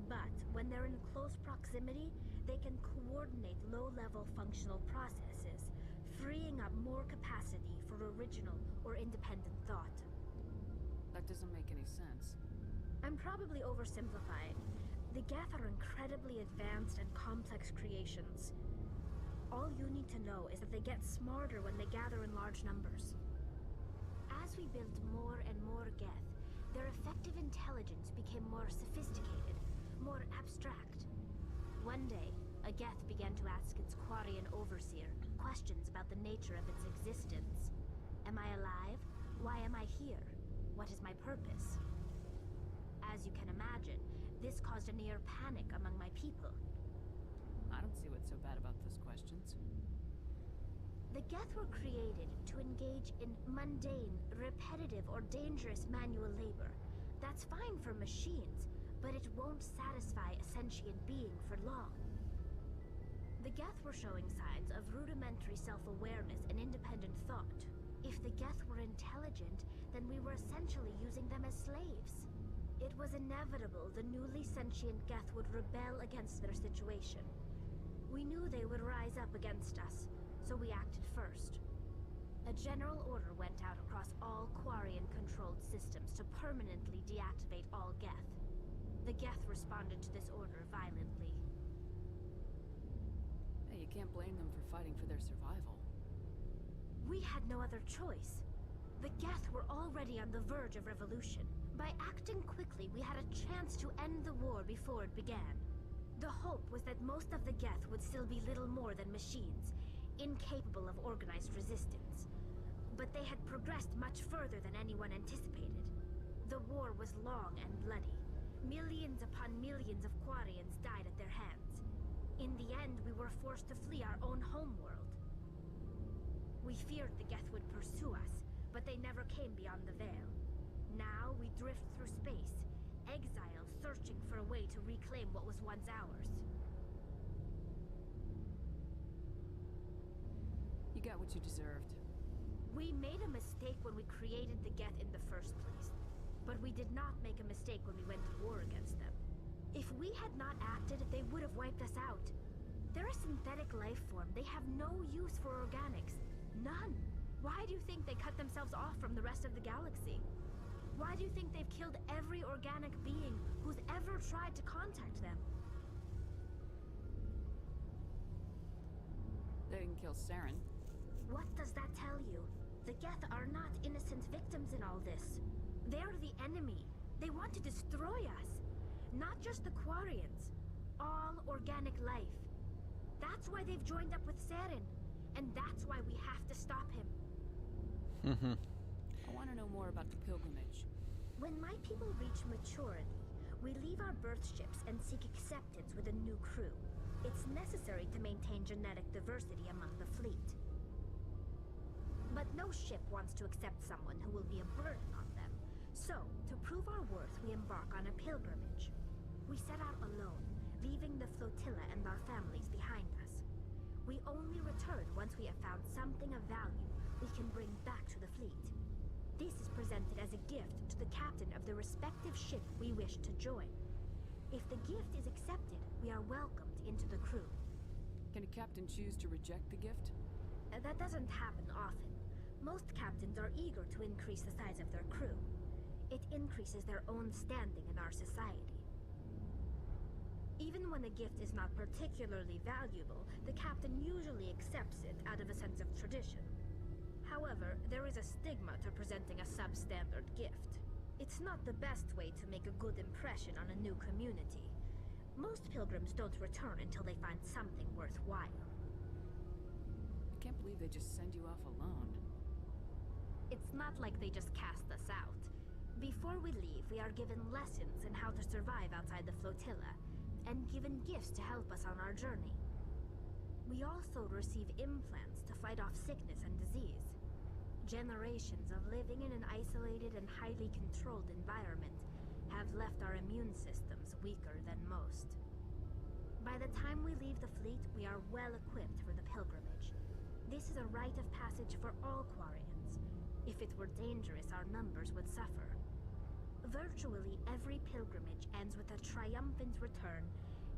But when they're in close proximity, they can coordinate low-level functional processes, freeing up more capacity for original or independent thought. That doesn't make any sense. I'm probably oversimplifying. The Geth are incredibly advanced and complex creations. All you need to know is that they get smarter when they gather in large numbers. As we built more and more Geth, their effective intelligence became more sophisticated, more abstract. One day, a Geth began to ask its Quarian overseer questions about the nature of its existence. Am I alive? Why am I here? What is my purpose? As you can imagine, this caused a near panic among my people. I don't see what's so bad about those questions. The Geth were created to engage in mundane, repetitive, or dangerous manual labor. That's fine for machines, but it won't satisfy a sentient being for long. The Geth were showing signs of rudimentary self-awareness and independent thought. If the Geth were intelligent, then we were essentially using them as slaves. It was inevitable the newly sentient Geth would rebel against their situation. We knew they would rise up against us, so we acted first. A general order went out across all Quarian-controlled systems to permanently deactivate all Geth. The Geth responded to this order violently. Hey, you can't blame them for fighting for their survival. We had no other choice. The Geth were already on the verge of revolution. By acting quickly, we had a chance to end the war before it began. The hope was that most of the Geth would still be little more than machines, incapable of organized resistance. But they had progressed much further than anyone anticipated. The war was long and bloody. Millions upon millions of Quarians died at their hands. In the end, we were forced to flee our own homeworld. We feared the Geth would pursue us, but they never came beyond the Veil. Now we drift through space, exiles searching for a way to reclaim what was once ours. You got what you deserved. We made a mistake when we created the Geth in the first place. But we did not make a mistake when we went to war against them. If we had not acted, they would have wiped us out. They're a synthetic life form. They have no use for organics. None. Why do you think they cut themselves off from the rest of the galaxy? Why do you think they've killed every organic being who's ever tried to contact them? They didn't kill Saren. What does that tell you? The Geth are not innocent victims in all this. They're the enemy. They want to destroy us. Not just the Quarians. all organic life. That's why they've joined up with Saren. And that's why we have to stop him. I want to know more about the pilgrimage. When my people reach maturity, we leave our birth ships and seek acceptance with a new crew. It's necessary to maintain genetic diversity among the fleet. But no ship wants to accept someone who will be a burden on them. So, to prove our worth, we embark on a pilgrimage. We set out alone, leaving the flotilla and our families behind us. We only return once we have found something of value we can bring back to the fleet. This is presented as a gift to the captain of the respective ship we wish to join. If the gift is accepted, we are welcomed into the crew. Can a captain choose to reject the gift? That doesn't happen often. Most captains are eager to increase the size of their crew. It increases their own standing in our society. Even when a gift is not particularly valuable, the captain usually accepts it out of a sense of tradition. However, there is a stigma to presenting a substandard gift. It's not the best way to make a good impression on a new community. Most pilgrims don't return until they find something worthwhile. I can't believe they just send you off alone. It's not like they just cast us out. Before we leave, we are given lessons in how to survive outside the flotilla, and given gifts to help us on our journey. We also receive implants to fight off sickness and disease. Generations of living in an isolated and highly controlled environment have left our immune systems weaker than most. By the time we leave the fleet, we are well equipped for the pilgrimage. This is a rite of passage for all Quarians. If it were dangerous, our numbers would suffer. Virtually every pilgrimage ends with a triumphant return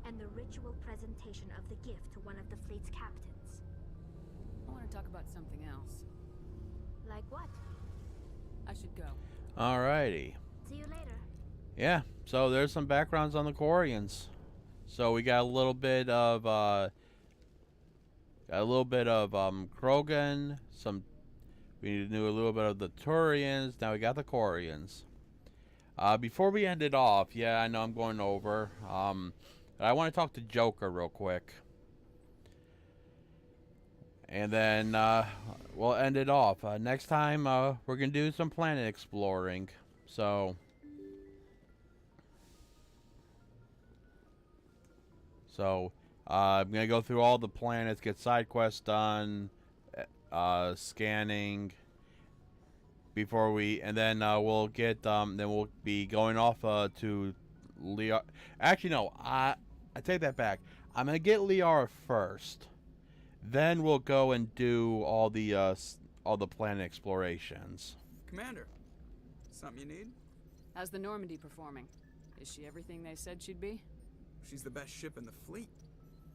and the ritual presentation of the gift to one of the fleet's captains. I want to talk about something else. Like what? I should go. Alrighty. See you later. Yeah, so there's some backgrounds on the Quarians. So we got a little bit of Krogan, we knew a little bit of the Turians, now we got the Quarians. Before we end it off, yeah, I know I'm going over, but I want to talk to Joker real quick. And then we'll end it off. Next time, we're going to do some planet exploring. So I'm going to go through all the planets, get side quests done, scanning before we, and then we'll get, then we'll be going off to Liara. Actually, no, I take that back. I'm going to get Liara first. Then we'll go and do all the planet explorations. Commander, something you need? How's the Normandy performing? Is she everything they said she'd be? She's the best ship in the fleet,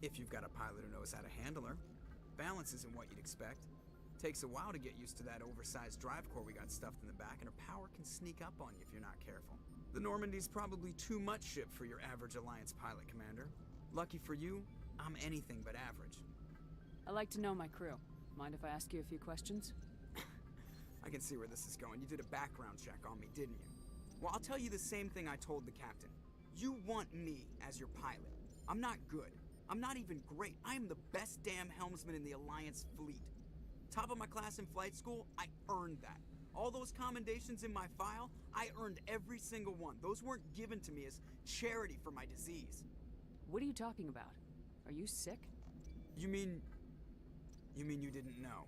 if you've got a pilot who knows how to handle her. Balance isn't what you'd expect. Takes a while to get used to that oversized drive core we got stuffed in the back, and her power can sneak up on you if you're not careful. The Normandy's probably too much ship for your average Alliance pilot, Commander. Lucky for you, I'm anything but average. I like to know my crew. Mind if I ask you a few questions? I can see where this is going. You did a background check on me, didn't you? Well, I'll tell you the same thing I told the captain. You want me as your pilot. I'm not good. I'm not even great. I am the best damn helmsman in the Alliance fleet. Top of my class in flight school, I earned that. All those commendations in my file, I earned every single one. Those weren't given to me as charity for my disease. What are you talking about? Are you sick? You mean you didn't know?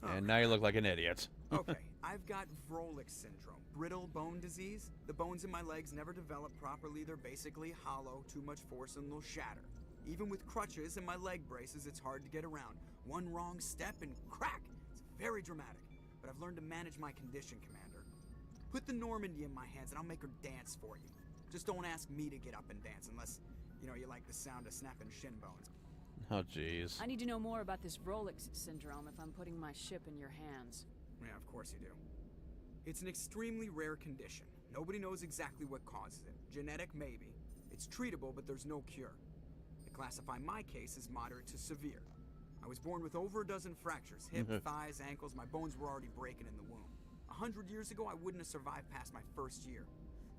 And now you look like an idiot. Okay, I've got Vrolik syndrome, brittle bone disease. The bones in my legs never develop properly. They're basically hollow, too much force and they'll shatter. Even with crutches and my leg braces, it's hard to get around. One wrong step and crack! It's very dramatic, but I've learned to manage my condition, Commander. Put the Normandy in my hands and I'll make her dance for you. Just don't ask me to get up and dance unless, you like the sound of snapping shin bones. Oh, jeez. I need to know more about this Vrolik syndrome if I'm putting my ship in your hands. Yeah, of course you do. It's an extremely rare condition. Nobody knows exactly what causes it. Genetic, maybe. It's treatable, but there's no cure. They classify my case as moderate to severe. I was born with over a dozen fractures. Hip, thighs, ankles. My bones were already breaking in the womb. 100 years ago, I wouldn't have survived past my first year.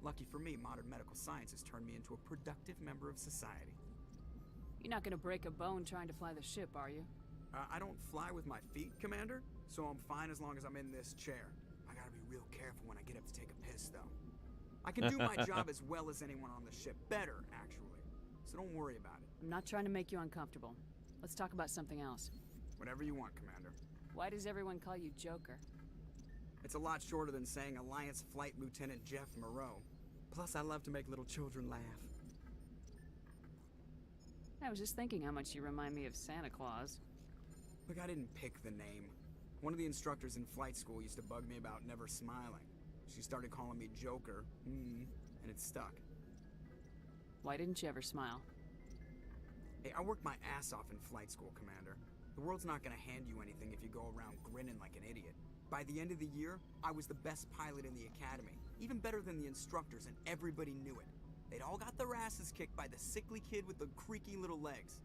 Lucky for me, modern medical science has turned me into a productive member of society. You're not gonna break a bone trying to fly the ship, are you? I don't fly with my feet, Commander, so I'm fine as long as I'm in this chair. I gotta be real careful when I get up to take a piss, though. I can do my job as well as anyone on the ship. Better, actually. So don't worry about it. I'm not trying to make you uncomfortable. Let's talk about something else. Whatever you want, Commander. Why does everyone call you Joker? It's a lot shorter than saying Alliance Flight Lieutenant Jeff Moreau. Plus, I love to make little children laugh. I was just thinking how much you remind me of Santa Claus. Look, I didn't pick the name. One of the instructors in flight school used to bug me about never smiling. She started calling me Joker, and it stuck. Why didn't you ever smile? Hey, I worked my ass off in flight school, Commander. The world's not gonna hand you anything if you go around grinning like an idiot. By the end of the year, I was the best pilot in the academy, even better than the instructors, and everybody knew it. They'd all got their asses kicked by the sickly kid with the creaky little legs.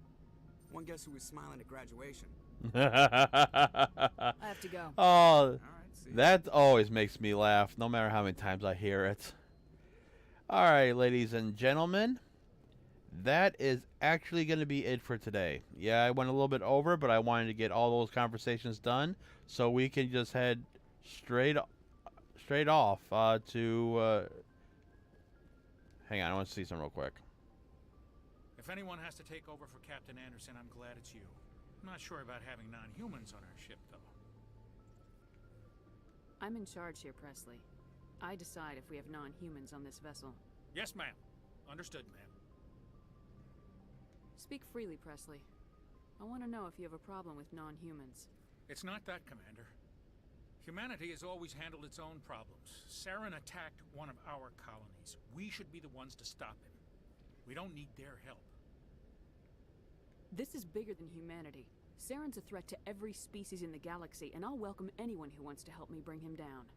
One guess who was smiling at graduation? I have to go. Oh, that always makes me laugh, no matter how many times I hear it. Alright, ladies and gentlemen, that is actually going to be it for today. Yeah, I went a little bit over, but I wanted to get all those conversations done so we can just head straight off to... hang on, I want to see something real quick. If anyone has to take over for Captain Anderson, I'm glad it's you. I'm not sure about having non-humans on our ship, though. I'm in charge here, Presley. I decide if we have non-humans on this vessel. Yes, ma'am. Understood, ma'am. Speak freely, Presley. I want to know if you have a problem with non-humans. It's not that, Commander. Humanity has always handled its own problems. Saren attacked one of our colonies. We should be the ones to stop him. We don't need their help. This is bigger than humanity. Saren's a threat to every species in the galaxy, and I'll welcome anyone who wants to help me bring him down.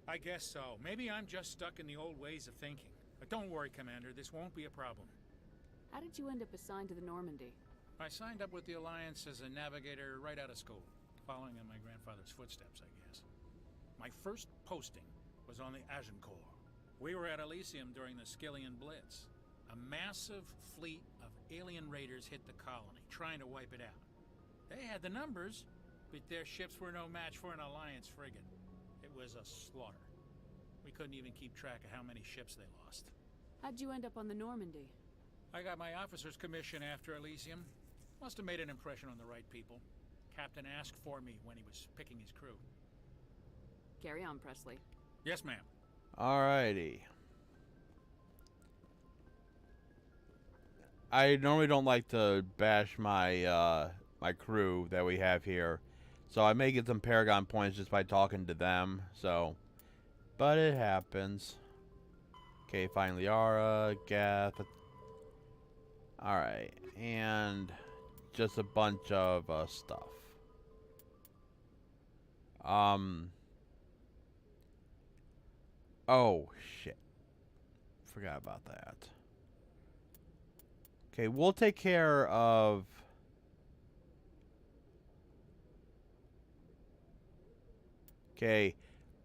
I guess so. Maybe I'm just stuck in the old ways of thinking. But don't worry, Commander. This won't be a problem. How did you end up assigned to the Normandy? I signed up with the Alliance as a navigator right out of school, following in my grandfather's footsteps, I guess. My first posting was on the Agincourt. We were at Elysium during the Skillian Blitz. A massive fleet of alien raiders hit the colony, trying to wipe it out. They had the numbers, but their ships were no match for an Alliance frigate. It was a slaughter. We couldn't even keep track of how many ships they lost. How'd you end up on the Normandy? I got my officer's commission after Elysium. Must have made an impression on the right people. Captain asked for me when he was picking his crew. Carry on, Presley. Yes, ma'am. Alrighty. I normally don't like to bash my my crew that we have here, so I may get some Paragon points just by talking to them. So, but it happens. Okay, find Liara, Gath. All right, and just a bunch of stuff. Oh shit! Forgot about that. Okay, we'll take care of... Okay,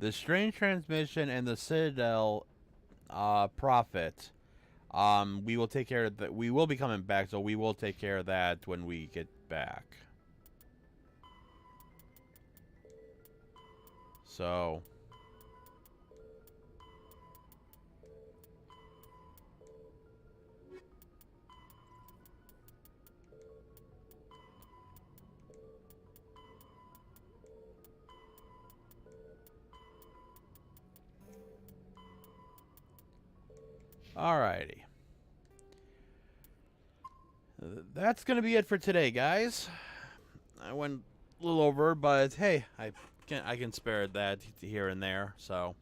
the Strange Transmission and the Citadel Prophet. We will take care of that. We will be coming back, so we will take care of that when we get back. So... Alrighty. That's going to be it for today, guys. I went a little over, but hey, I can spare that here and there, so.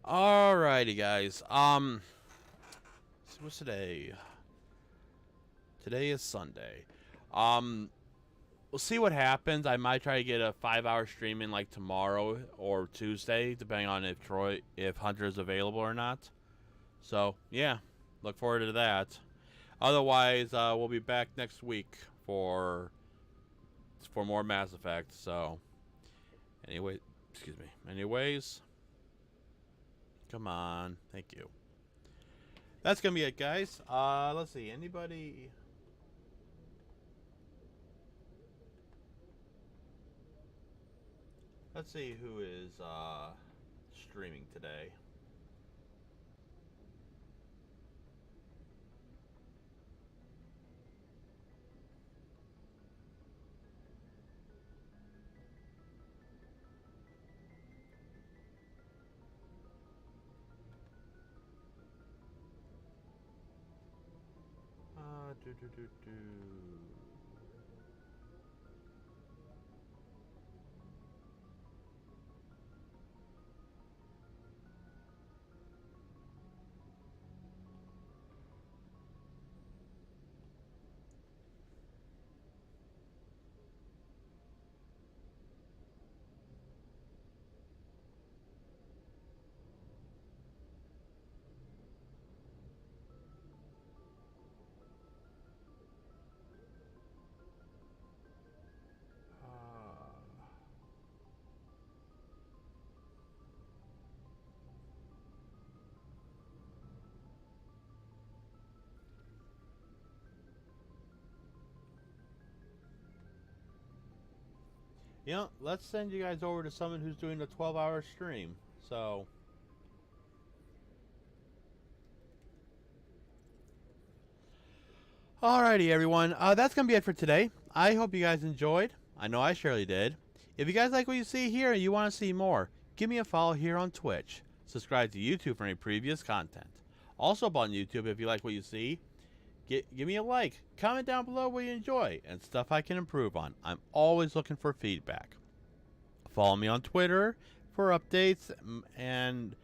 Alrighty, guys. What's today? Today is Sunday. We'll see what happens. I might try to get a 5-hour stream in like tomorrow or Tuesday, depending on if Hunter's available or not. So, yeah, look forward to that. Otherwise, we'll be back next week for more Mass Effect. So, anyway, excuse me. Anyways, Come on. Thank you. That's going to be it, guys. Let's see. Anybody... Let's see who is streaming today. You know, let's send you guys over to someone who's doing a 12-hour stream. So, alrighty, everyone. That's going to be it for today. I hope you guys enjoyed. I know I surely did. If you guys like what you see here and you want to see more, give me a follow here on Twitch. Subscribe to YouTube for any previous content. Also up on YouTube, if you like what you see, give me a like. Comment down below what you enjoy and stuff I can improve on. I'm always looking for feedback. Follow me on Twitter for updates and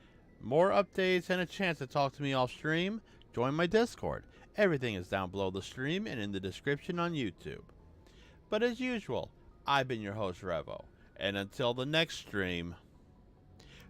more updates and a chance to talk to me off stream. Join my Discord. Everything is down below the stream and in the description on YouTube. But as usual, I've been your host, Revo. And until the next stream...